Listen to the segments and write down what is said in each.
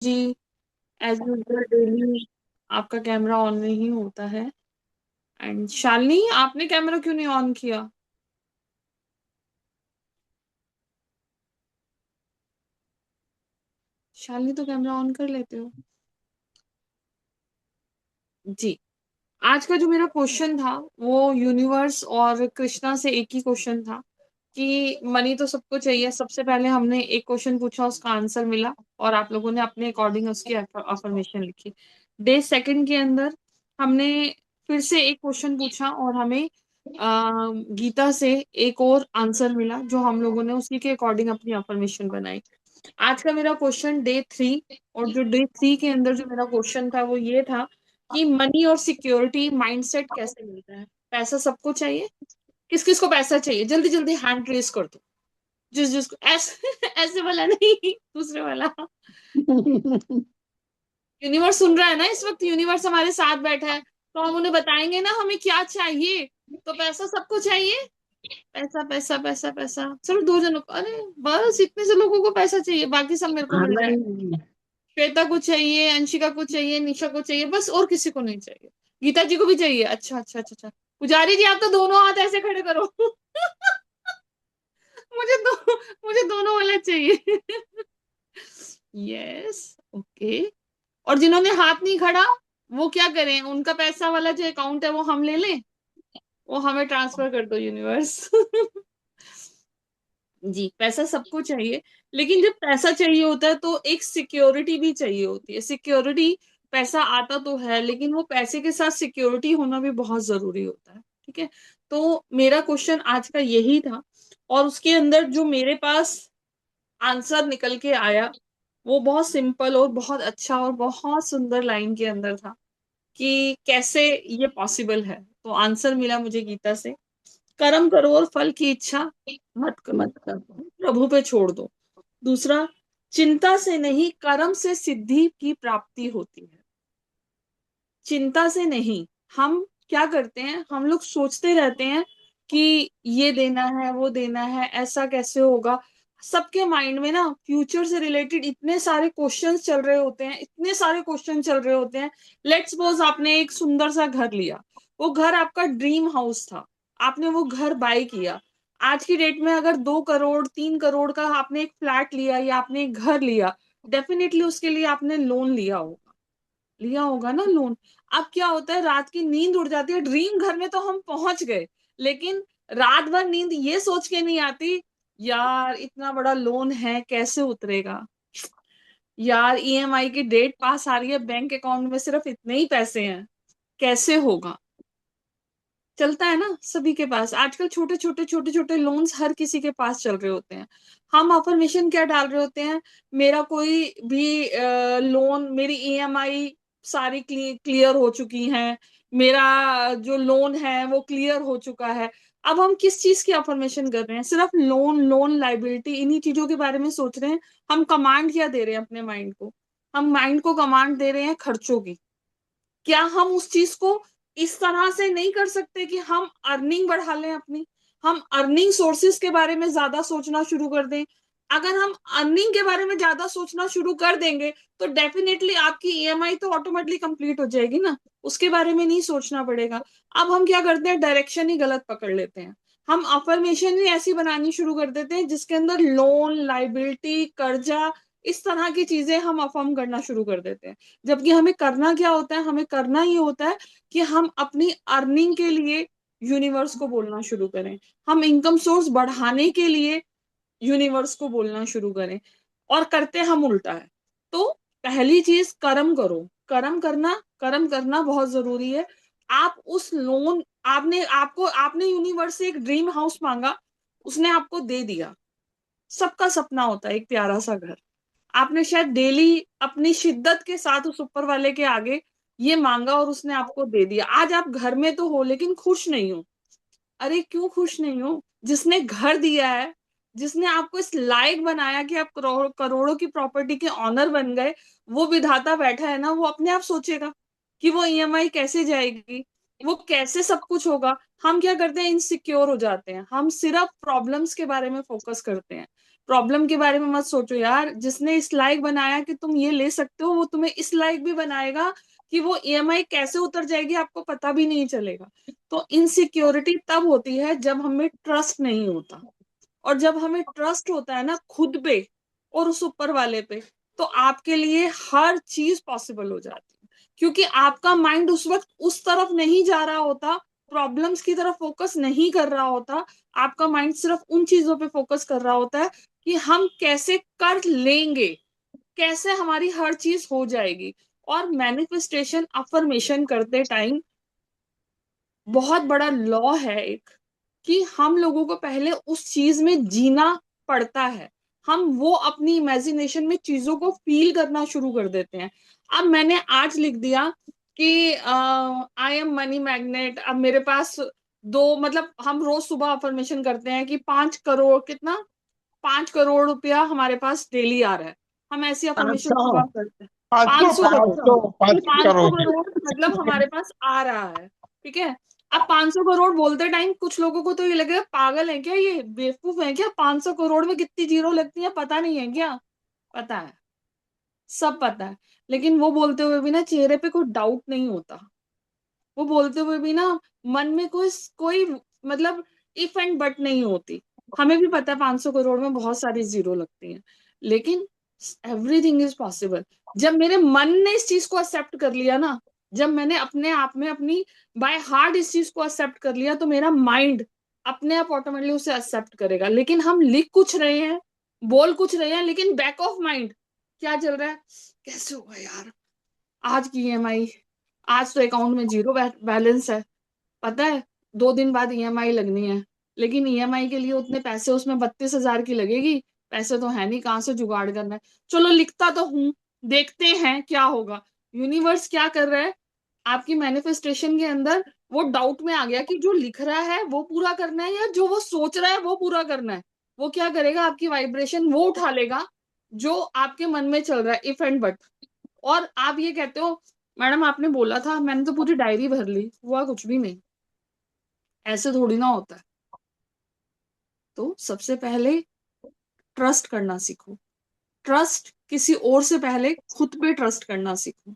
जी। As usual daily आपका camera on नहीं होता है। एंड शालिनी, आपने कैमरा क्यों नहीं ऑन किया? शालिनी तो कैमरा ऑन कर लेते हो। जी। आज का जो मेरा क्वेश्चन था वो यूनिवर्स और कृष्णा से एक ही क्वेश्चन था कि मनी तो सबको चाहिए। सबसे पहले हमने एक क्वेश्चन पूछा, उसका आंसर मिला और आप लोगों ने अपने अकॉर्डिंग उसकी अफर्मेशन लिखी। डे सेकंड के अंदर हमने फिर से एक क्वेश्चन पूछा और हमें गीता से एक और आंसर मिला, जो हम लोगों ने उसी के अकॉर्डिंग अपनी अफर्मेशन बनाई। आज का मेरा क्वेश्चन डे थ्री, और जो डे थ्री के अंदर जो मेरा क्वेश्चन था वो ये था कि मनी और सिक्योरिटी माइंडसेट कैसे मिलता है। पैसा सबको चाहिए। किस किस को पैसा चाहिए? जल्दी जल्दी हैंड रेस कर दो। जिस जिसको ऐसे ऐसे वाला नहीं, दूसरे वाला। यूनिवर्स सुन रहा है ना इस वक्त? यूनिवर्स हमारे साथ बैठा है, तो हम उन्हें बताएंगे ना हमें क्या चाहिए। तो पैसा सबको चाहिए। पैसा पैसा पैसा पैसा, चलो दो जनों को, अरे बस इतने से लोगों को पैसा चाहिए, बाकी सब मेरे को हाँ मिल जाए। नहीं। श्वेता को चाहिए, अंशिका को चाहिए, निशा को चाहिए, बस और किसी को नहीं चाहिए। गीता जी को भी चाहिए। अच्छा अच्छा अच्छा अच्छा। पुजारी जी, आप तो दोनों हाथ ऐसे खड़े करो। मुझे दो, मुझे दोनों वाला चाहिए। यस। ओके। और जिन्होंने हाथ नहीं खड़ा, वो क्या करें? उनका पैसा वाला जो अकाउंट है वो हम ले लें? वो हमें ट्रांसफर कर दो यूनिवर्स। जी, पैसा सबको चाहिए। लेकिन जब पैसा चाहिए होता है तो एक सिक्योरिटी भी चाहिए होती है। सिक्योरिटी, पैसा आता तो है लेकिन वो पैसे के साथ सिक्योरिटी होना भी बहुत जरूरी होता है। ठीक है। तो मेरा क्वेश्चन आज का यही था, और उसके अंदर जो मेरे पास आंसर निकल के आया वो बहुत सिंपल और बहुत अच्छा और बहुत सुंदर लाइन के अंदर था कि कैसे ये पॉसिबल है। तो आंसर मिला मुझे गीता से, कर्म करो और फल की इच्छा मत करो, मत कर। प्रभु पे छोड़ दो। दूसरा, चिंता से नहीं कर्म से सिद्धि की प्राप्ति होती है। चिंता से नहीं। हम क्या करते हैं, हम लोग सोचते रहते हैं कि ये देना है, वो देना है, ऐसा कैसे होगा। सबके माइंड में ना फ्यूचर से रिलेटेड इतने सारे क्वेश्चंस चल रहे होते हैं, इतने सारे क्वेश्चन चल रहे होते हैं। लेट्स सपोज आपने एक सुंदर सा घर लिया, वो घर आपका ड्रीम हाउस था, आपने वो घर बाय किया। आज की डेट में अगर 2 करोड़ 3 करोड़ का आपने एक फ्लैट लिया या आपने एक घर लिया, डेफिनेटली उसके लिए आपने लोन लिया होगा ना लोन। अब क्या होता है, रात की नींद उड़ जाती है, ड्रीम घर में तो हम पहुंच गए, लेकिन रात भर नींद ये सोच के नहीं आती, यार इतना बड़ा लोन है कैसे उतरेगा। यार ईएमआई की डेट पास आ रही है, बैंक अकाउंट में सिर्फ इतने ही पैसे हैं, कैसे होगा। चलता है ना सभी के पास आजकल, छोटे छोटे छोटे छोटे लोन्स हर किसी के पास चल रहे होते हैं। हम अफर्मेशन क्या डाल रहे होते हैं, मेरा कोई भी लोन, मेरी ईएमआई सारी क्लियर हो चुकी हैं, मेरा जो लोन है वो क्लियर हो चुका है। अब हम किस चीज की अफर्मेशन कर रहे हैं? सिर्फ लोन, लोन लाइबिलिटी, इन्हीं चीजों के बारे में सोच रहे हैं। हम कमांड क्या दे रहे हैं अपने माइंड को? हम माइंड को कमांड दे रहे हैं खर्चों की। क्या हम उस चीज को इस तरह से नहीं कर सकते कि हम अर्निंग बढ़ा लें अपनी, हम अर्निंग सोर्सेस के बारे में ज्यादा सोचना शुरू कर दें? अगर हम अर्निंग के बारे में ज्यादा सोचना शुरू कर देंगे तो डेफिनेटली आपकी ईएमआई तो ऑटोमेटिकली कंप्लीट हो जाएगी ना, उसके बारे में नहीं सोचना पड़ेगा। अब हम क्या करते हैं, डायरेक्शन ही गलत पकड़ लेते हैं। हम अफर्मेशन ही ऐसी बनानी शुरू कर देते हैं जिसके अंदर लोन, लाइबिलिटी, कर्जा, इस तरह की चीजें हम अफर्म करना शुरू कर देते हैं। जबकि हमें करना क्या होता है, हमें करना ये होता है कि हम अपनी अर्निंग के लिए यूनिवर्स को बोलना शुरू करें, हम इनकम सोर्स बढ़ाने के लिए यूनिवर्स को बोलना शुरू करें। और करते हम उल्टा है। तो पहली चीज, कर्म करो। कर्म करना बहुत जरूरी है। आप उस लोन, आपने यूनिवर्स से एक ड्रीम हाउस मांगा, उसने आपको दे दिया। सबका सपना होता है एक प्यारा सा घर। आपने शायद डेली अपनी शिद्दत के साथ उस ऊपर वाले के आगे ये मांगा और उसने आपको दे दिया। आज आप घर में तो हो लेकिन खुश नहीं हो। अरे क्यों खुश नहीं हो? जिसने घर दिया है, जिसने आपको इस लायक बनाया कि आप करोड़ों करोड़ों की प्रॉपर्टी के ऑनर बन गए, वो विधाता बैठा है ना, वो अपने आप सोचेगा कि वो ईएमआई कैसे जाएगी, वो कैसे सब कुछ होगा। हम क्या करते हैं, इनसिक्योर हो जाते हैं, हम सिर्फ प्रॉब्लम्स के बारे में फोकस करते हैं। प्रॉब्लम के बारे में मत सोचो यार, जिसने इस लायक बनाया कि तुम ये ले सकते हो, वो तुम्हें इस लायक भी बनाएगा कि वो ईएमआई कैसे उतर जाएगी आपको पता भी नहीं चलेगा। तो इनसिक्योरिटी तब होती है जब हमें ट्रस्ट नहीं होता, और जब हमें ट्रस्ट होता है ना खुद पे और उस ऊपर वाले पे, तो आपके लिए हर चीज पॉसिबल हो जाती है, क्योंकि आपका माइंड उस वक्त उस तरफ नहीं जा रहा होता, प्रॉब्लम्स की तरफ फोकस नहीं कर रहा होता। आपका माइंड सिर्फ उन चीजों पे फोकस कर रहा होता है कि हम कैसे कर लेंगे, कैसे हमारी हर चीज हो जाएगी। और मैनिफेस्टेशन अफर्मेशन करते टाइम बहुत बड़ा लॉ है एक, कि हम लोगों को पहले उस चीज में जीना पड़ता है। हम वो अपनी इमेजिनेशन में चीजों को फील करना शुरू कर देते हैं। अब मैंने आज लिख दिया कि आई एम मनी मैग्नेट, अब मेरे पास दो, मतलब हम रोज सुबह अफर्मेशन करते हैं कि 5 करोड़ कितना, 5 करोड़ रुपया हमारे पास डेली आ रहा है। हम ऐसी अफर्मेशन 500, सुबह करते हैं। 500, 500 करोड़, 500, 500 पांच सौ करोड़। करोड़ मतलब हमारे पास आ रहा है। ठीक है। अब 500 करोड़ बोलते टाइम कुछ लोगों को तो ये लगेगा पागल है क्या, ये बेवकूफ है क्या, 500 करोड़ में कितनी जीरो लगती है पता नहीं है क्या। पता है, सब पता है। लेकिन वो बोलते हुए भी ना चेहरे पे कोई डाउट नहीं होता। वो बोलते हुए भी ना मन में कोई कोई मतलब इफ एंड बट नहीं होती। हमें भी पता है 500 करोड़ में बहुत सारी जीरो लगती हैं, लेकिन एवरीथिंग इज पॉसिबल। जब मेरे मन ने इस चीज को एक्सेप्ट कर लिया ना, जब मैंने अपने आप में अपनी बाय हार्ट इस चीज को एक्सेप्ट कर लिया, तो मेरा माइंड अपने आप ऑटोमेटिकली उसे एक्सेप्ट करेगा। लेकिन हम लिख कुछ रहे हैं, बोल कुछ रहे हैं, लेकिन बैक ऑफ माइंड क्या चल रहा है, कैसे होगा यार आज की ईएमआई, आज तो अकाउंट में जीरो बैलेंस है, पता है 2 दिन बाद ईएमआई लगनी है, लेकिन ईएमआई के लिए उतने पैसे, उसमें 32,000 की लगेगी, पैसे तो है नहीं, कहाँ से जुगाड़ करना है। चलो लिखता तो हूं, देखते हैं क्या होगा। यूनिवर्स क्या कर रहा है आपकी मैनिफेस्टेशन के अंदर, वो डाउट में आ गया कि जो लिख रहा है वो पूरा करना है या जो वो सोच रहा है वो पूरा करना है। वो क्या करेगा, आपकी वाइब्रेशन वो उठा लेगा जो आपके मन में चल रहा है, इफ एंड बट। और आप ये कहते हो मैडम आपने बोला था, मैंने तो पूरी डायरी भर ली, हुआ कुछ भी नहीं। ऐसे थोड़ी ना होता है। तो सबसे पहले ट्रस्ट करना सीखो। ट्रस्ट किसी और से पहले खुद पे ट्रस्ट करना सीखो।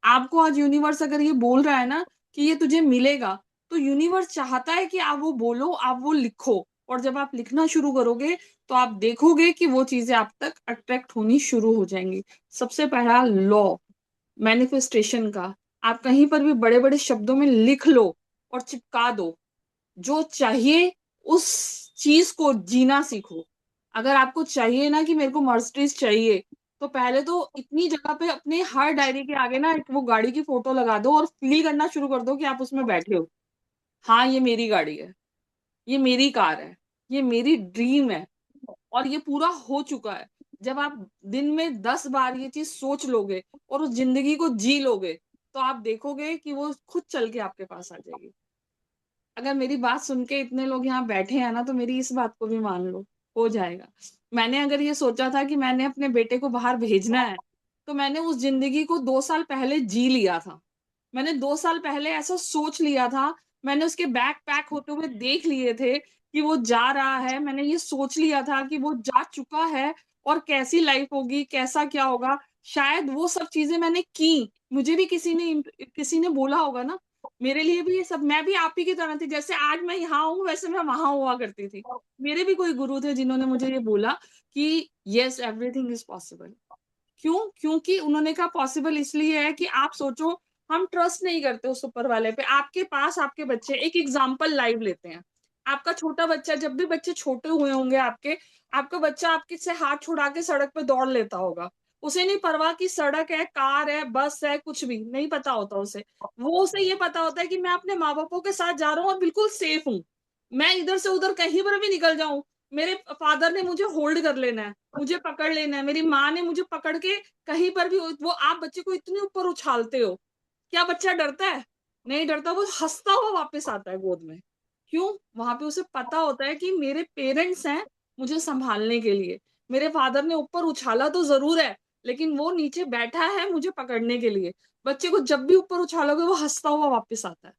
आपको आज यूनिवर्स अगर ये बोल रहा है ना कि ये तुझे मिलेगा, तो यूनिवर्स चाहता है कि आप वो बोलो, आप वो लिखो। और जब आप लिखना शुरू करोगे तो आप देखोगे कि वो चीजें आप तक अट्रैक्ट होनी शुरू हो जाएंगी। सबसे पहला लॉ मैनिफेस्टेशन का, आप कहीं पर भी बड़े बड़े शब्दों में लिख लो और चिपका दो, जो चाहिए उस चीज को जीना सीखो। अगर आपको चाहिए ना कि मेरे को मर्सिडीज चाहिए, तो पहले तो इतनी जगह पे अपने हर डायरी के आगे ना एक वो गाड़ी की फोटो लगा दो और फील करना शुरू कर दो कि आप उसमें बैठे हो। हाँ ये मेरी गाड़ी है, ये मेरी कार है, ये मेरी ड्रीम है, और ये पूरा हो चुका है। जब आप दिन में 10 बार ये चीज सोच लोगे और उस जिंदगी को जी लोगे, तो आप देखोगे कि वो खुद चल के आपके पास आ जाएगी। अगर मेरी बात सुन के इतने लोग यहाँ बैठे हैं ना, तो मेरी इस बात को भी मान लो, हो जाएगा। मैंने अगर ये सोचा था कि मैंने अपने बेटे को बाहर भेजना है, तो मैंने उस जिंदगी को 2 साल पहले जी लिया था। मैंने 2 साल पहले ऐसा सोच लिया था। मैंने उसके बैग पैक होते हुए देख लिए थे कि वो जा रहा है, मैंने ये सोच लिया था कि वो जा चुका है, और कैसी लाइफ होगी, कैसा क्या होगा। शायद वो सब चीजें मैंने की, मुझे भी किसी ने बोला होगा ना, मेरे लिए भी ये सब, मैं भी आप ही की तरह थी, जैसे आज मैं यहाँ हूँ वैसे मैं वहां हुआ करती थी। मेरे भी कोई गुरु थे जिन्होंने मुझे ये बोला कि यस एवरीथिंग इज पॉसिबल। क्यों, क्योंकि उन्होंने कहा पॉसिबल इसलिए है कि आप सोचो, हम ट्रस्ट नहीं करते उस ऊपर वाले पे। आपके पास आपके बच्चे, एक एग्जांपल लाइव लेते हैं, आपका छोटा बच्चा, जब भी बच्चे छोटे हुए होंगे आपके, आपका बच्चा आपके से हाथ छुड़ा के सड़क पे दौड़ लेता होगा। उसे नहीं परवाह कि सड़क है, कार है, बस है, कुछ भी नहीं पता होता उसे। वो उसे ये पता होता है कि मैं अपने माँ बापों के साथ जा रहा हूँ और बिल्कुल सेफ हूँ। मैं इधर से उधर कहीं पर भी निकल जाऊं, मेरे फादर ने मुझे होल्ड कर लेना है, मुझे पकड़ लेना है, मेरी माँ ने मुझे पकड़ के कहीं पर भी। वो आप बच्चे को इतने ऊपर उछालते हो, क्या बच्चा डरता है? नहीं डरता, वो हंसता हुआ वापस आता है गोद में। क्यों? वहां पे उसे पता होता है कि मेरे पेरेंट्स हैं मुझे संभालने के लिए। मेरे फादर ने ऊपर उछाला तो जरूर है, लेकिन वो नीचे बैठा है मुझे पकड़ने के लिए। बच्चे को जब भी ऊपर उछालोगे वो हंसता हुआ वापस आता है।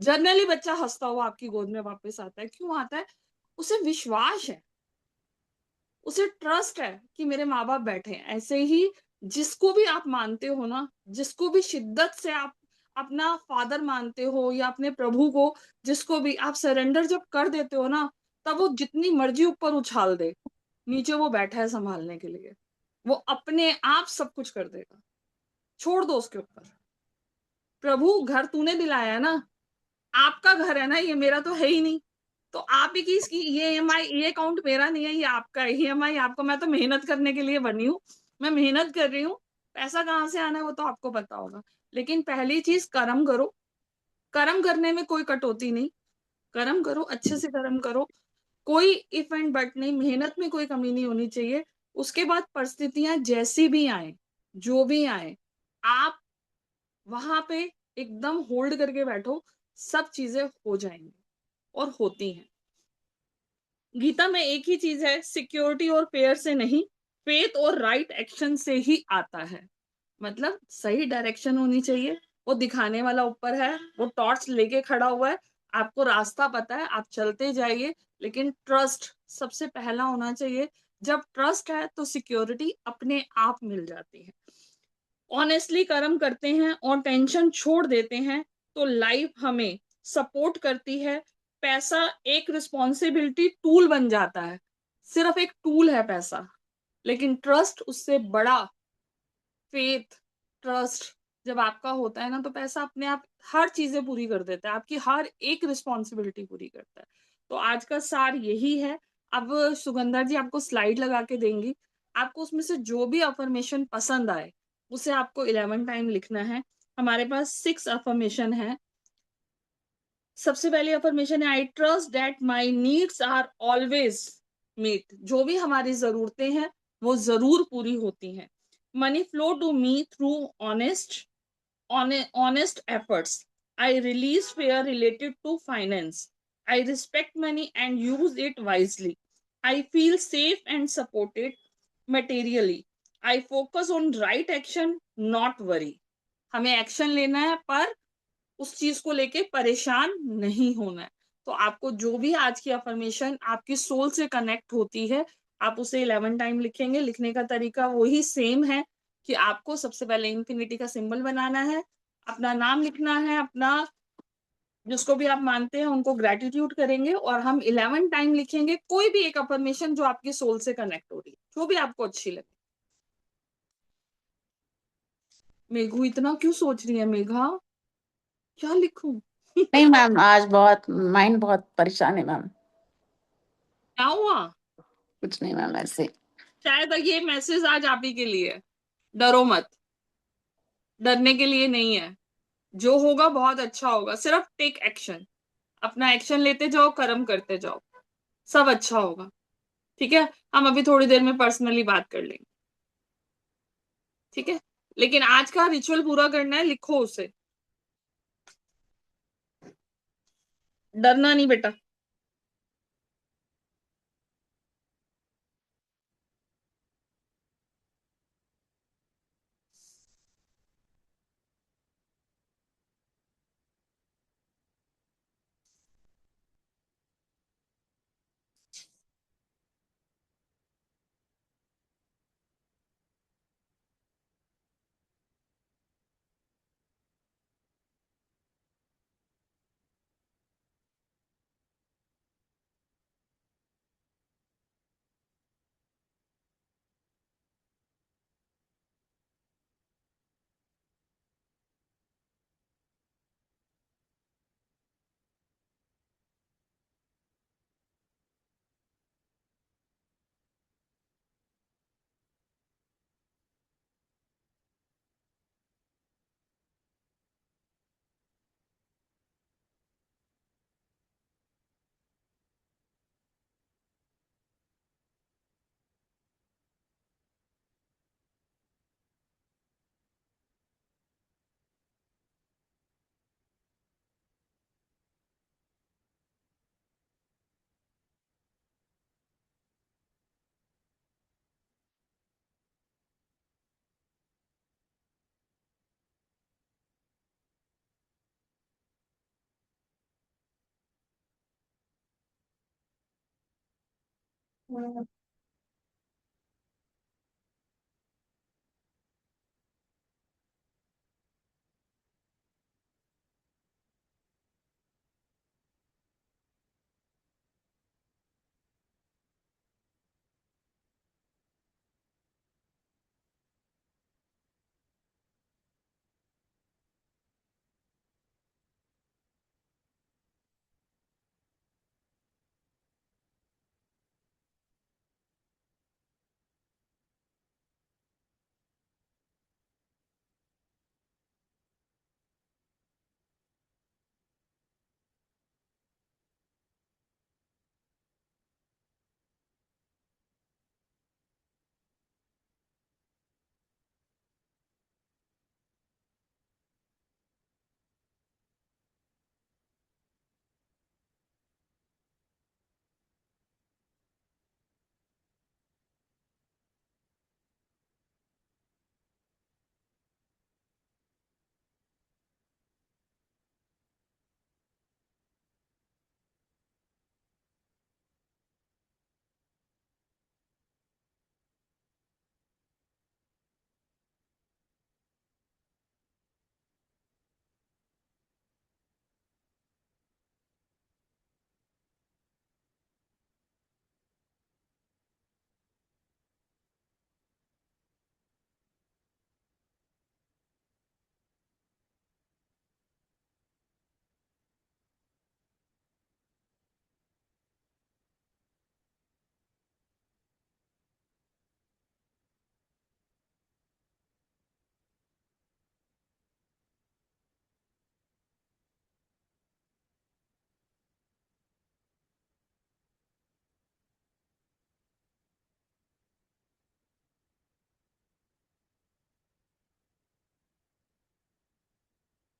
जनरली बच्चा हंसता हुआ आपकी गोद में वापस आता है, क्यों आता है? उसे विश्वास है, उसे ट्रस्ट है कि मेरे माँ बाप बैठे हैं। ऐसे ही जिसको भी आप मानते हो ना, जिसको भी शिद्दत से आप अपना फादर मानते हो या अपने प्रभु को, जिसको भी आप सरेंडर जब कर देते हो ना, तब वो जितनी मर्जी ऊपर उछाल दे, नीचे वो बैठा है संभालने के लिए। वो अपने आप सब कुछ कर देगा, छोड़ दो उसके ऊपर। प्रभु घर तूने दिलाया है ना, आपका घर है ना ये, मेरा तो है ही नहीं। तो आप ही की इसकी ये ईएमआई, ये अकाउंट मेरा नहीं है, ये आपका है। ईएमआई आपको, मैं तो मेहनत करने के लिए बनी हूँ, मैं मेहनत कर रही हूँ। पैसा कहाँ से आना है वो तो आपको पता होगा। लेकिन पहली चीज कर्म करो। कर्म करने में कोई कटौती नहीं। कर्म करो, अच्छे से कर्म करो। कोई इफ एंड बट नहीं, मेहनत में कोई कमी नहीं होनी चाहिए। उसके बाद परिस्थितियां जैसी भी आए, जो भी आए, आप वहां पे एकदम होल्ड करके बैठो, सब चीजें हो जाएंगी और होती हैं। गीता में एक ही चीज है, सिक्योरिटी और फेयर से नहीं, फेथ और राइट एक्शन से ही आता है। मतलब सही डायरेक्शन होनी चाहिए। वो दिखाने वाला ऊपर है, वो टॉर्च लेके खड़ा हुआ है, आपको रास्ता पता है, आप चलते जाइए। लेकिन ट्रस्ट सबसे पहला होना चाहिए। जब ट्रस्ट है तो सिक्योरिटी अपने आप मिल जाती है। ऑनेस्टली कर्म करते हैं और टेंशन छोड़ देते हैं तो लाइफ हमें सपोर्ट करती है। पैसा एक रिस्पॉन्सिबिलिटी टूल बन जाता है, सिर्फ एक टूल है पैसा। लेकिन ट्रस्ट उससे बड़ा, फेथ, ट्रस्ट जब आपका होता है ना, तो पैसा अपने आप हर चीजें पूरी कर देता है, आपकी हर एक रिस्पॉन्सिबिलिटी पूरी करता है। तो आज का सार यही है। अब सुगंधा जी आपको स्लाइड लगा के देंगी, आपको उसमें से जो भी अफर्मेशन पसंद आए उसे आपको 11 टाइम लिखना है। हमारे पास 6 अफर्मेशन है। सबसे पहली अफर्मेशन है, I trust that my needs are always met. जो भी हमारी जरूरतें हैं वो जरूर पूरी होती हैं। Money flow to me through honest honest efforts. I release fear related to finance. I respect money and use it wisely. I feel safe and supported materially. I focus on right action, not worry. हमें action लेना है पर उस चीज को लेके परेशान नहीं होना है। तो आपको जो भी आज की अफर्मेशन आपकी सोल से कनेक्ट होती है, आप उसे 11 टाइम लिखेंगे। लिखने का तरीका वही सेम है कि आपको सबसे पहले इंफिनिटी का सिंबल बनाना है, अपना नाम लिखना है, अपना जिसको भी आप मानते हैं उनको ग्रेटिट्यूड करेंगे, और हम 11 टाइम लिखेंगे कोई भी एक अफर्मेशन जो आपकी सोल से कनेक्ट हो रही है, जो भी आपको अच्छी लगे। मेघू इतना क्यों सोच रही है मेघा, क्या लिखूं? नहीं मैम, आज बहुत माइंड बहुत परेशान है मैम। क्या हुआ? कुछ नहीं मैम, ऐसे। शायद ये मैसेज आज आप ही के लिए है। डरो मत, डरने के लिए नहीं है। जो होगा बहुत अच्छा होगा, सिर्फ टेक एक्शन। अपना एक्शन लेते जाओ, कर्म करते जाओ, सब अच्छा होगा। ठीक है, हम अभी थोड़ी देर में पर्सनली बात कर लेंगे। ठीक है, लेकिन आज का रिचुअल पूरा करना है, लिखो उसे। डरना नहीं बेटा।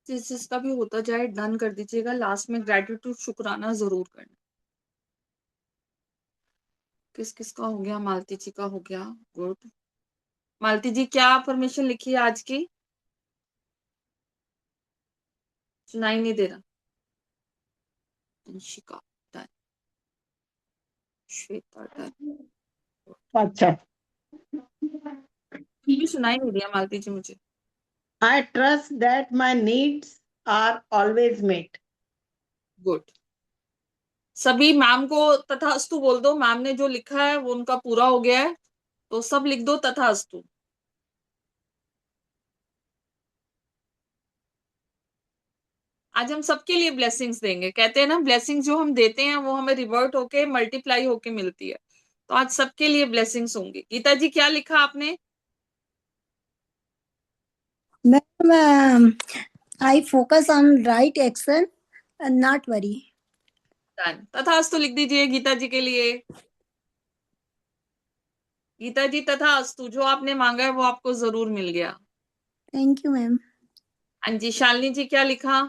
जिस जिसका भी होता जाए डन कर दीजिएगा, लास्ट में ग्रेटिट्यूड शुक्राना जरूर करना। किस किस का हो गया? मालती जी का हो गया, गुड। मालती जी क्या परमिशन लिखी है आज की? सुनाई नहीं दे रहा। Anshika done, Shweta done. अच्छा। ये भी सुनाई नहीं दिया मालती जी मुझे। I trust that my needs are always met. Good. सभी मैम को तथास्तु बोल दो, मैम ने जो लिखा है वो उनका पूरा हो गया है, तो सब लिख दो तथास्तु। आज हम सबके लिए ब्लेसिंग्स देंगे, कहते हैं ना ब्लेसिंग्स जो हम देते हैं वो हमें रिवर्ट होके मल्टीप्लाई होके मिलती है, तो आज सबके लिए ब्लेसिंग्स होंगी। गीता जी क्या लिखा आपने? Ma'am, I focus on right action and not worry. Done, तथास्तु लिख दीजिए गीता जी के लिए। गीता जी तथास्तु, जो आपने मांगा है वो आपको जरूर मिल गया। Thank you, ma'am. हाँ जी, शालिनी जी क्या लिखा?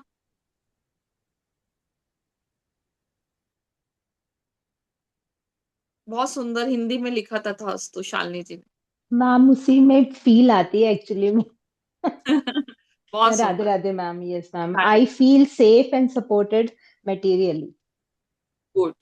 बहुत सुंदर हिंदी में लिखा तथास्तु शालिनी जी मैम उसी में फील आती है एक्चुअली में। ने। बहुत राधे सुंदर। Radhe ma'am. Yes ma'am, Radhe. I feel safe and supported materially. Good.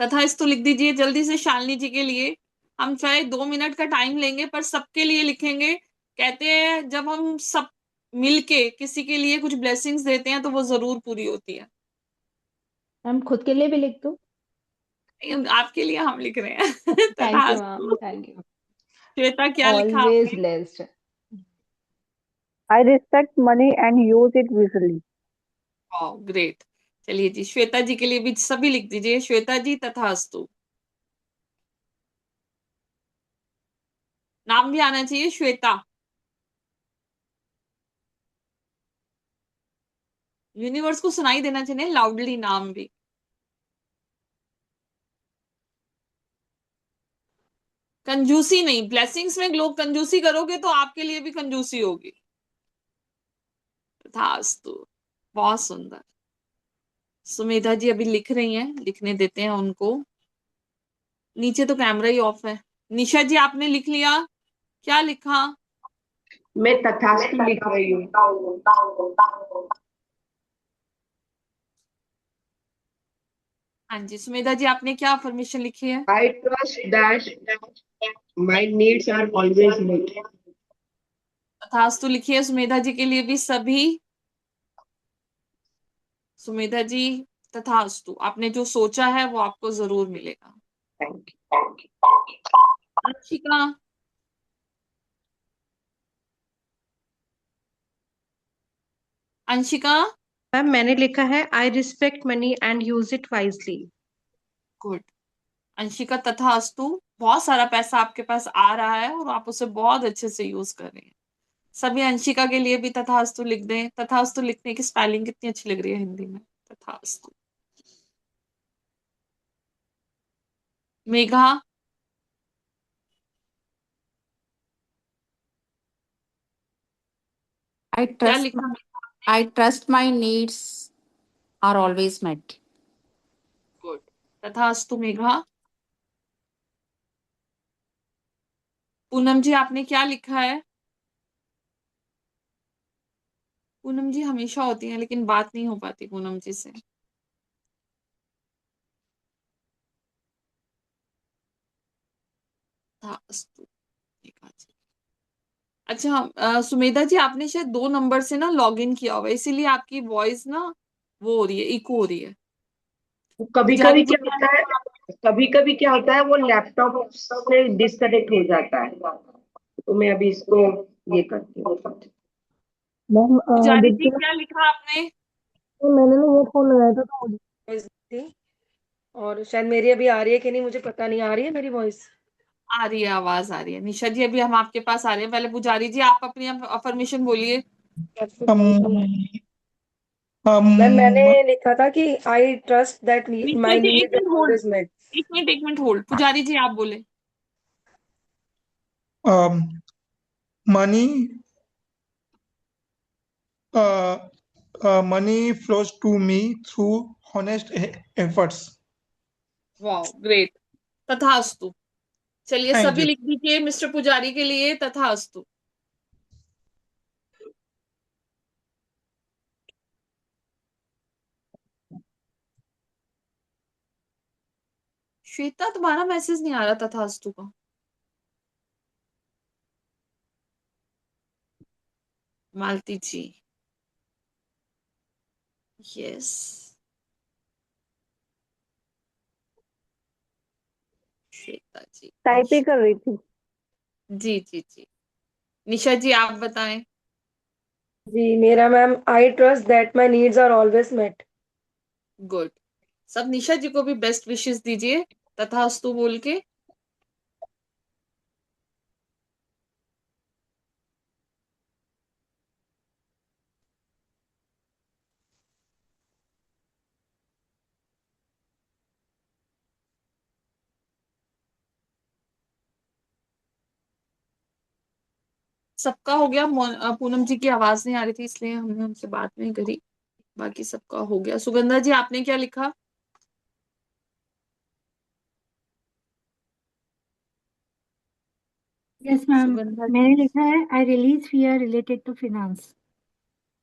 तथास्तु लिख दीजिए जल्दी से शालिनी जी के लिए। हम चाहे 2 मिनट का टाइम लेंगे पर सबके लिए लिखेंगे। कहते हैं जब हम सब मिलके किसी के लिए कुछ ब्लेसिंग्स देते हैं तो वो जरूर पूरी होती है। मैम खुद के लिए भी लिख दो। आपके लिए हम लिख रहे हैं। थैंक यू मैम, तथास्तु। Thank you. श्वेता क्या लिखा ऑलवेज आपने? Blessed. I respect money and use it wisely. Great. चलिए जी, श्वेता जी के लिए भी सभी लिख दीजिए, श्वेता जी तथास्तु। नाम भी आना चाहिए श्वेता। यूनिवर्स को सुनाई देना चाहिए लाउडली नाम भी। कंजूसी नहीं, ब्लेसिंग्स में लोग कंजूसी करोगे तो आपके लिए भी कंजूसी होगी। तथास्तु। बहुत सुंदर। सुमेधा जी अभी लिख रही हैं, लिखने देते हैं उनको। नीचे तो कैमरा ही ऑफ है। निशा जी आपने लिख लिया? क्या लिखा? मैं तथास्तु लिख रही हूँ। हाँ जी, सुमेधा जी आपने क्या परमिशन लिखी है? I trust that my needs are always met. तथास्तु लिखिए सुमेधा जी के लिए भी सभी। सुमेधा जी तथास्तु, आपने जो सोचा है वो आपको जरूर मिलेगा। Thank you. Anshika. Anshika. Ma'am मैंने लिखा है I respect money and use it wisely. Good. Anshika तथास्तु, बहुत सारा पैसा आपके पास आ रहा है और आप उसे बहुत अच्छे से यूज कर रहे हैं। सभी अंशिका के लिए भी तथास्तु लिख दें। तथास्तु लिखने की स्पेलिंग कितनी अच्छी लग रही है हिंदी में, तथास्तु। मेघा। I क्या trust लिखा? I trust my needs are always met. Good. तथास्तु मेघा। पूनम जी आपने क्या लिखा है? पूनम जी हमेशा होती हैं लेकिन बात नहीं हो पाती पूनम जी से। तथास्तु मेघा जी। अच्छा, सुमेधा जी आपने शायद 2 नंबर से ना लॉग इन किया हुआ है, इसीलिए आपकी वॉइस ना वो हो रही है, इको हो रही है। कभी पुजारी कभी जी क्या होता है, कभी कभी क्या होता है वो लैपटॉप से डिस्कनेक्ट हो जाता है, तो मैं अभी इसको ये करती हूँ। मैम पुजारी जी बिल्कुल। क्या लिखा आपने? मैंने ना ये फोन लगाया था तो मुझे voice थी, और शायद मेरी अभी आ रही है कि नहीं मुझे पता नहीं, आ रही है मेरी वॉइस? आ रही है, आवाज आ रही है। निशा जी अभी हम आपके पास आ रहे हैं, पहले पुजारी जी आप अपनी अफर्मेशन बोलिए। मैम मैंने लिखा था कि आई ट्रस्ट दैट निशा माई जी एक needs minute are hold, always met. एक मिनट होल्ड। पुजारी जी आप बोले। money money flows to me through honest efforts. Wow, great. तथास्तु। चलिए Thank सभी you. लिख दीजिए मिस्टर पुजारी के लिए तथास्तु। श्वेता, तुम्हारा मैसेज नहीं आ रहा तथास्तु का। मालती जी, यस। श्वेता जी, टाइप ही कर रही थी। जी जी जी। निशा जी आप बताएं। जी मेरा ma'am, I trust that my needs are always met. Good. सब निशा जी को भी बेस्ट विशेस दीजिए तथास्तु बोल के। सबका हो गया। पूनम जी की आवाज नहीं आ रही थी इसलिए हमने उनसे बात नहीं करी। बाकी सबका हो गया। सुगंधा जी आपने क्या लिखा? यस मैम, सुगंधा जी, मैंने लिखा है I release fear related to finance.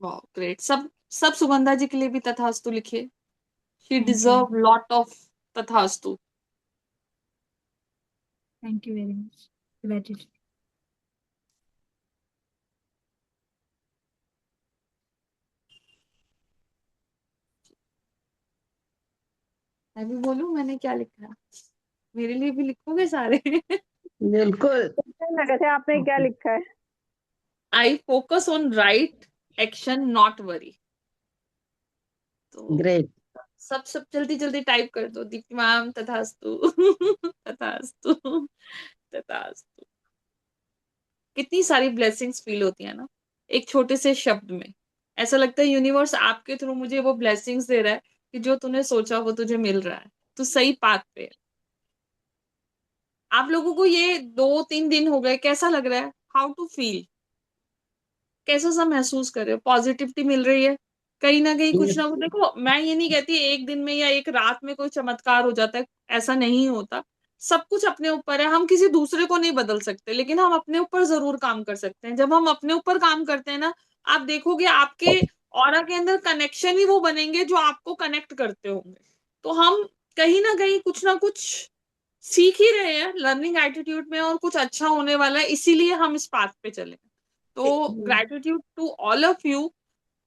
वाह ग्रेट। सब सब सुगंधा जी के लिए भी तथास्तु लिखिए। She thank you, deserve lot of तथास्तु। Thank you very much, gratitude. मैं भी बोलूं मैंने क्या लिखा है? मेरे लिए भी लिखोगे सारे? बिल्कुल। पूछने लगे थे आपने क्या लिखा है। I focus on right action not worry. तो ग्रेट। सब सब जल्दी जल्दी टाइप कर दो। दीप्ति मैम तथास्तु। तथास्तु, तथास्तु। कितनी सारी ब्लेसिंग्स फील होती है ना एक छोटे से शब्द में। ऐसा लगता है यूनिवर्स आपके थ्रू मुझे वो ब्लेसिंग्स दे रहा है कि जो तूने सोचा वो तुझे मिल रहा है। तो सही पाथ पे है। आप लोगों को ये 2-3 दिन हो गए, कैसा लग रहा है? How to feel? कैसा सा महसूस कर रहे हो? पॉजिटिविटी मिल रही है? कहीं ना कहीं कुछ ना कुछ। देखो मैं ये नहीं कहती एक दिन में या एक रात में कोई चमत्कार हो जाता है, ऐसा नहीं होता। सब कुछ अपने ऊपर है। हम किसी दूसरे को नहीं बदल सकते, लेकिन हम अपने ऊपर जरूर काम कर सकते हैं। जब हम अपने ऊपर काम करते हैं ना, आप देखोगे आपके ऑरा के अंदर कनेक्शन ही वो बनेंगे जो आपको कनेक्ट करते होंगे। तो हम कहीं ना कुछ सीख ही रहे हैं लर्निंग एटीट्यूड में, और कुछ अच्छा होने वाला है, इसीलिए हम इस पाथ पे चले। तो gratitude to all of you.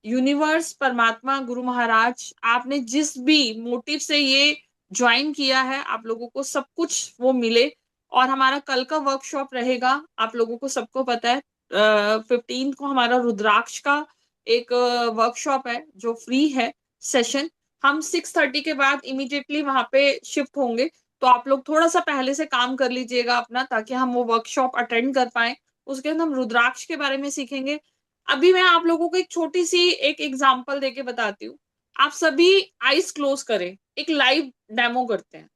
Universe, परमात्मा, गुरु महाराज, आपने जिस भी मोटिव से ये ज्वाइन किया है, आप लोगों को सब कुछ वो मिले। और हमारा कल का वर्कशॉप रहेगा, आप लोगों को सबको पता है 15 को हमारा रुद्राक्ष का एक वर्कशॉप है जो फ्री है सेशन। हम 6:30 के बाद इमीडिएटली वहां पे शिफ्ट होंगे। तो आप लोग थोड़ा सा पहले से काम कर लीजिएगा अपना, ताकि हम वो वर्कशॉप अटेंड कर पाए। उसके अंदर हम रुद्राक्ष के बारे में सीखेंगे। अभी मैं आप लोगों को एक छोटी सी एक एग्जांपल देके बताती हूँ। आप सभी आईज क्लोज करें, एक लाइव डेमो करते हैं।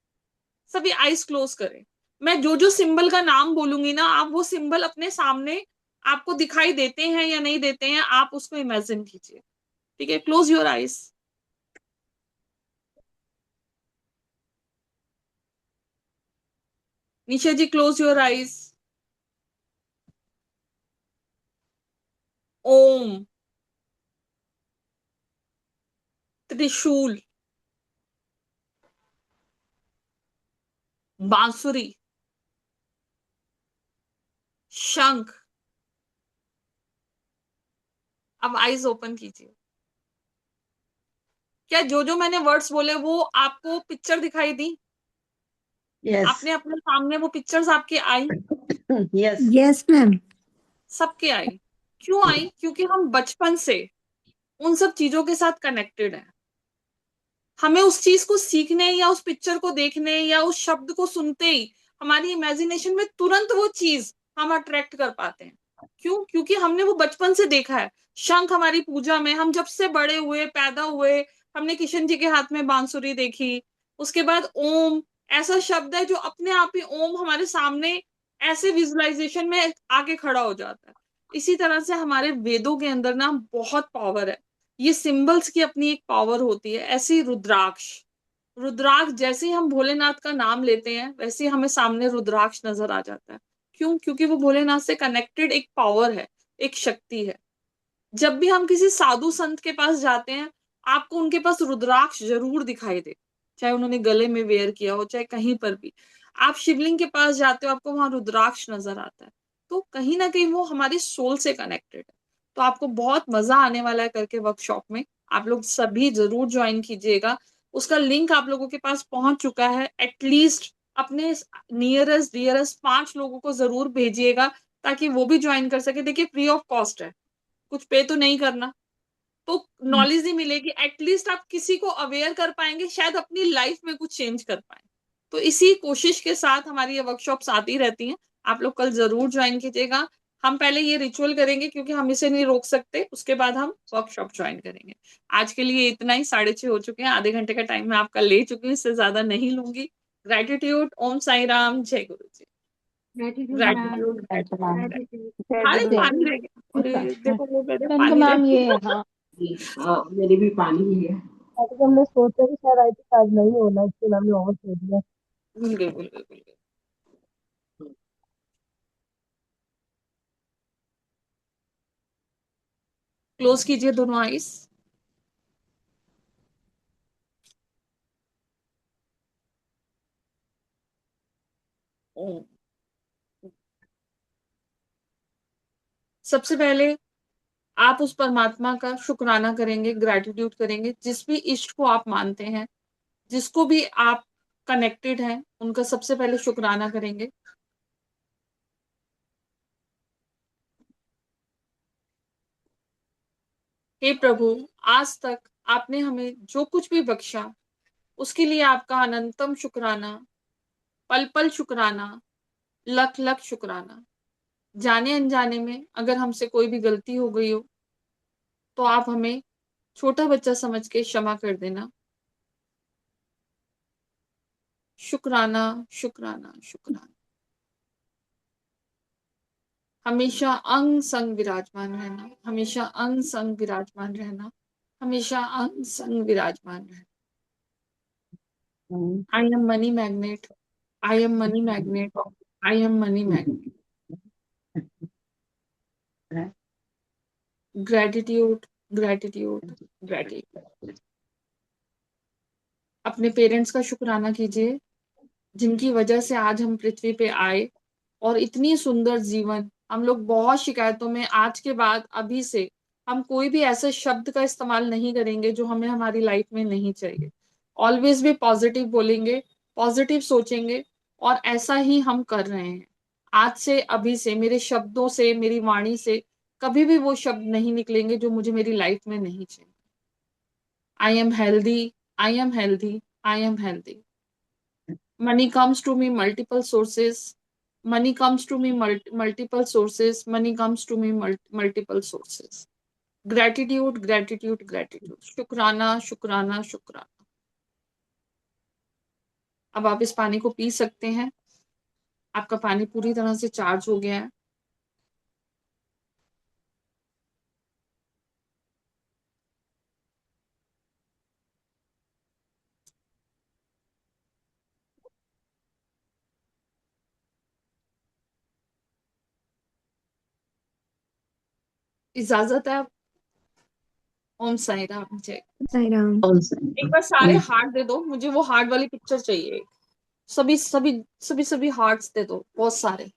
सभी आईज क्लोज करें। मैं जो जो सिंबल का नाम बोलूंगी ना, आप वो सिंबल अपने सामने आपको दिखाई देते हैं या नहीं देते हैं, आप उसको इमेजिन कीजिए। ठीक है, close your eyes. Nisha ji close your eyes. Om, त्रिशूल, बांसुरी, शंख। अब आईज ओपन कीजिए। क्या जो जो मैंने वर्ड्स बोले वो आपको पिक्चर दिखाई दी? यस। आपने अपने सामने वो पिक्चर्स आपकी आई? यस। Yes ma'am. सबके आई। क्यों आई? क्योंकि हम बचपन से उन सब चीजों के साथ कनेक्टेड हैं। हमें उस चीज को सीखने या उस पिक्चर को देखने या उस शब्द को सुनते ही हमारी इमेजिनेशन में तुरंत वो चीज हम अट्रैक्ट कर पाते हैं। क्यों? क्योंकि हमने वो बचपन से देखा है। शंख हमारी पूजा में, हम जब से बड़े हुए पैदा हुए, हमने किशन जी के हाथ में बांसुरी देखी। उसके बाद ओम ऐसा शब्द है जो अपने आप ही ओम हमारे सामने ऐसे विजुअलाइजेशन में आके खड़ा हो जाता है। इसी तरह से हमारे वेदों के अंदर ना बहुत पावर है। ये सिंबल्स की अपनी एक पावर होती है। ऐसी रुद्राक्ष, रुद्राक्ष जैसे ही हम भोलेनाथ का नाम लेते हैं वैसे ही हमें सामने रुद्राक्ष नजर आ जाता है। क्यों? क्योंकि वो भोलेनाथ से कनेक्टेड एक पावर है, एक शक्ति है। जब भी हम किसी साधु संत के पास जाते हैं, आपको उनके पास रुद्राक्ष जरूर दिखाई दे, चाहे उन्होंने गले में वेयर किया हो, चाहे कहीं पर भी। आप शिवलिंग के पास जाते हो, आपको वहां रुद्राक्ष नजर आता है, तो कहीं ना कहीं वो हमारी सोल से कनेक्टेड है। तो आपको बहुत मजा आने वाला है करके वर्कशॉप में। आप लोग सभी जरूर ज्वाइन कीजिएगा। उसका लिंक आप लोगों के पास पहुंच चुका है। एटलीस्ट अपने नियरेस्ट डियरेस्ट 5 लोगों को जरूर भेजिएगा, ताकि वो भी ज्वाइन कर सके। देखिए, फ्री ऑफ कॉस्ट है, कुछ पे तो नहीं करना, तो नॉलेज ही मिलेगी। एटलीस्ट आप किसी को अवेयर कर पाएंगे, शायद अपनी लाइफ में कुछ चेंज कर पाए। तो इसी कोशिश के साथ हमारी ये वर्कशॉप्स आती रहती हैं। आप लोग कल जरूर ज्वाइन कीजिएगा। हम पहले ये रिचुअल करेंगे क्योंकि हम इसे नहीं रोक सकते, उसके बाद हम वर्कशॉप ज्वाइन करेंगे। आज के लिए इतना ही, 6:30 हो चुके हैं। आधे घंटे का टाइम मैं आपका ले चुकी हूँ, इससे ज्यादा नहीं लूंगी। ग्रेटिट्यूड। ओम साई राम। जय गुरु जी। ग्रेटिट्यूड। अरे Gratitude. पानी रह गया, अरे देखो वो कहते हैं मैंने कहा पानी रह मैम ये गया। हाँ मेरी भी पानी ही है। तो हमने सोचा कि शायद आई थिंक आज नहीं होना, इसलिए हमने और दे दिया। बिल्कुल बिल्कुल बिल्कुल। क्लोज कीजिए दोनों आईज। सबसे पहले आप उस परमात्मा का शुक्राना करेंगे, ग्रेटिट्यूड करेंगे, जिस भी इष्ट को आप मानते हैं, जिसको भी आप कनेक्टेड हैं, उनका सबसे पहले शुक्राना करेंगे। हे प्रभु, आज तक आपने हमें जो कुछ भी बख्शा, उसके लिए आपका अनंतम शुक्राना, पल पल शुक्राना, लख लख शुक्राना। जाने अनजाने में अगर हमसे कोई भी गलती हो गई हो, तो आप हमें छोटा बच्चा समझ के क्षमा कर देना। शुक्राना शुक्राना शुक्राना। हमेशा अंग संग विराजमान रहना, हमेशा अंग संग विराजमान रहना, हमेशा अंग संग विराजमान रहना। I am money magnet, I am money magnet, I am money magnet. Gratitude gratitude gratitude. अपने पेरेंट्स का शुक्राना कीजिए, जिनकी वजह से आज हम पृथ्वी पे आए और इतनी सुंदर जीवन। हम लोग बहुत शिकायतों में, आज के बाद अभी से हम कोई भी ऐसे शब्द का इस्तेमाल नहीं करेंगे जो हमें हमारी लाइफ में नहीं चाहिए। ऑलवेज भी पॉजिटिव बोलेंगे, पॉजिटिव सोचेंगे, और ऐसा ही हम कर रहे हैं। आज से अभी से मेरे शब्दों से, मेरी वाणी से कभी भी वो शब्द नहीं निकलेंगे जो मुझे मेरी लाइफ में नहीं चाहिए। I am healthy, I am healthy, I am healthy. Money comes to me multiple sources. Money comes to me multiple sources. Money comes to me multiple sources. Gratitude, gratitude, gratitude. शुक्राना शुक्राना शुक्राना। अब आप इस पानी को पी सकते हैं। आपका पानी पूरी तरह से चार्ज हो गया है। इजाजत है। ओम साई राम। जय। साई राम। एक बार सारे हार्ट दे दो, मुझे वो हार्ट वाली पिक्चर चाहिए। सभी सभी सभी सभी हार्ट्स दे दो, बहुत सारे।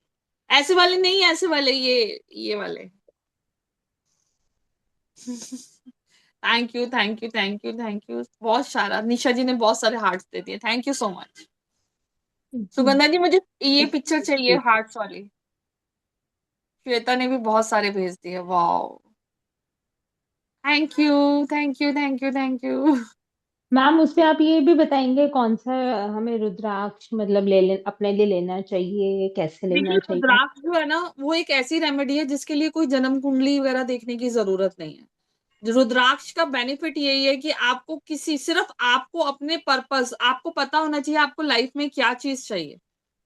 ऐसे वाले नहीं, ऐसे वाले, ये वाले। Thank you thank you thank you thank you. बहुत सारा, निशा जी ने बहुत सारे हार्ट्स दे दिए, thank you so much. Sugandha ji, मुझे ये पिक्चर चाहिए हार्ट्स वाली। श्वेता ने भी बहुत सारे भेज दिए, wow. Thank you thank you thank you thank you. Ma'am उसमें आप ये भी बताएंगे कौन सा हमें रुद्राक्ष मतलब अपने लिए लेना चाहिए, कैसे देखिए, लेना चाहिए? रुद्राक्ष जो है ना, वो एक ऐसी रेमेडी है जिसके लिए कोई जन्म कुंडली वगैरह देखने की जरूरत नहीं है। रुद्राक्ष का बेनिफिट यही है कि आपको सिर्फ आपको अपने पर्पस, आपको पता होना चाहिए आपको लाइफ में क्या चीज चाहिए।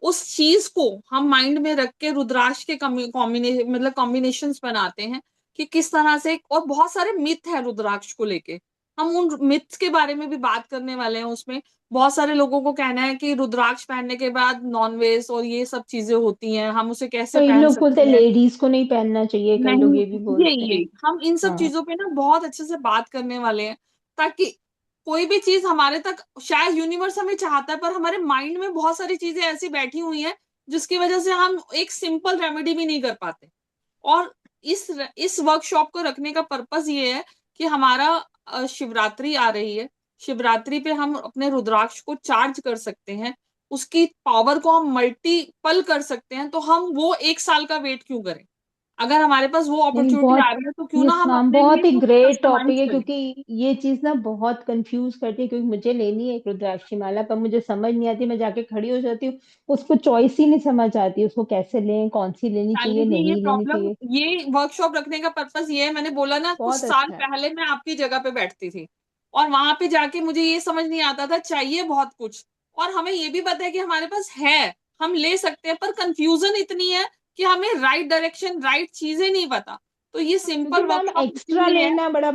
उस चीज को हम माइंड में रख के रुद्राक्ष के कॉम्बिनेशंस बनाते हैं, कि किस तरह से, और बहुत सारे मिथ है रुद्राक्ष को लेके, हम उन मिथ्स के बारे में भी बात करने वाले हैं। उसमें बहुत सारे लोगों को कहना है कि रुद्राक्ष पहनने के बाद नॉनवेज और ये सब चीजें होती हैं, हम उसे कैसे कई पहन लोग बोलते सकते हैं हैं। लेडीज को नहीं पहनना चाहिए, कई लोग नहीं, ये भी बोलते ये हैं। हम इन सब हाँ, चीजों पे ना बहुत अच्छे से बात करने वाले हैं, ताकि कोई भी चीज हमारे तक, शायद यूनिवर्स हमें चाहता है पर हमारे माइंड में बहुत सारी चीजें ऐसी बैठी हुई हैं जिसकी वजह से हम एक सिंपल रेमेडी भी नहीं कर पाते। और इस वर्कशॉप को रखने का पर्पस ये है कि हमारा शिवरात्रि आ रही है, शिवरात्रि पे हम अपने रुद्राक्ष को चार्ज कर सकते हैं, उसकी पावर को हम मल्टीपल कर सकते हैं, तो हम वो 1 साल का वेट क्यों करें? अगर हमारे पास वो नहीं अपॉर्चुनिटी आ बहुत, रही है तो क्यों ये ना हम नाम अपने लिए बहुत ही वो ग्रेट टॉपिक कस्टमाइज है, करें। क्योंकि ये चीज ना बहुत कंफ्यूज करती है, क्योंकि मुझे लेनी है एक रुद्राक्षी माला, पर मुझे समझ नहीं आती, मैं जाके खड़ी हो जाती हूँ, उसको चॉइस ही नहीं समझ आती, उसको कैसे लें, कौन सी लेनी शालिनी चाहिए, जी, ये नहीं लेनी प्रॉब्लम, चाहिए। ये वर्कशॉप रखने का पर्पस ये है, मैंने बोला ना कुछ बहुत साल अच्छा है। पहले मैं आपकी जगह पे बैठती थी और वहां पे जाके मुझे ये समझ नहीं आता था, चाहिए बहुत कुछ, और हमें ये भी पता है कि हमारे पास है, हम ले सकते हैं, पर कंफ्यूजन इतनी है कि हमें राइट डायरेक्शन, राइट चीजें नहीं पता। तो ये क्योंकि सिंपल मैम वर्कशॉप एक्स्ट्रा इसीलिए है। लेना बड़ा,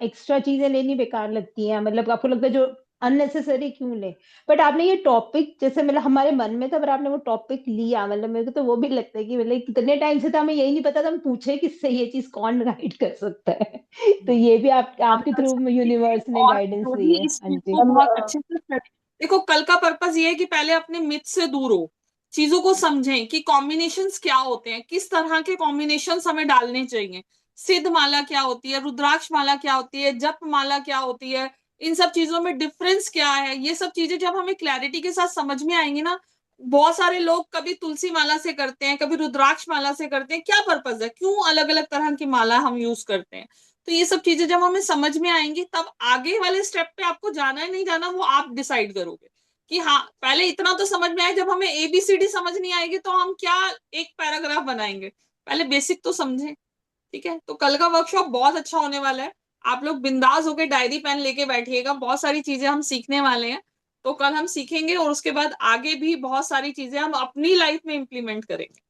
एक्स्ट्रा चीजें लेनी बेकार लगती हैं, मतलब आपको लगता है जो अननेसेसरी क्यों ले। बट आपने ये टॉपिक, जैसे मतलब हमारे मन में था, पर आपने वो टॉपिक लिया, मतलब मेरे को तो वो भी लगता है कि मतलब कितने टाइम से था, हमें यही नहीं पता था, हम पूछे किससे ये चीज कौन गाइड कर सकता है। तो ये भी हम आपके कर थ्रू सकते हैं, यूनिवर्स ने और गाइडेंस जो दी भी है। इस हाँ चीज जी। को बहुत अच्छे से देखो, कल का पर्पस ये है कि पहले अपने मिथ से दूर हो, चीजों को समझें कि कॉम्बिनेशंस क्या होते हैं, किस तरह के कॉम्बिनेशंस हमें डालने चाहिए, सिद्ध माला क्या होती है, रुद्राक्ष माला क्या होती है, जप माला क्या होती है, इन सब चीजों में डिफरेंस क्या है। ये सब चीजें जब हमें क्लैरिटी के साथ समझ में आएंगी ना, बहुत सारे लोग कभी तुलसी माला से करते हैं, कभी रुद्राक्ष माला से करते हैं, क्या पर्पस है, क्यों अलग अलग तरह की माला हम यूज करते हैं। तो ये सब चीजें जब हमें समझ में आएंगी, तब आगे वाले स्टेप पे आपको जाना है नहीं जाना वो आप डिसाइड करोगे कि हाँ, पहले इतना तो समझ में आए, जब हमें ABCD समझ नहीं आएगी तो हम क्या एक पैराग्राफ बनाएंगे, पहले बेसिक तो समझें। ठीक है, तो कल का वर्कशॉप बहुत अच्छा होने वाला है, आप लोग बिंदास होकर डायरी पेन लेके बैठिएगा, बहुत सारी चीजें हम सीखने वाले हैं। तो कल हम सीखेंगे और उसके बाद आगे भी बहुत सारी चीजें हम अपनी लाइफ में इम्प्लीमेंट करेंगे।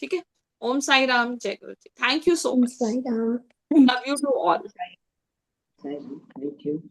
ठीक है, ओम साई राम, जय गुरु ji, thank you so much, Sai Ram. Love you to all. Thank you.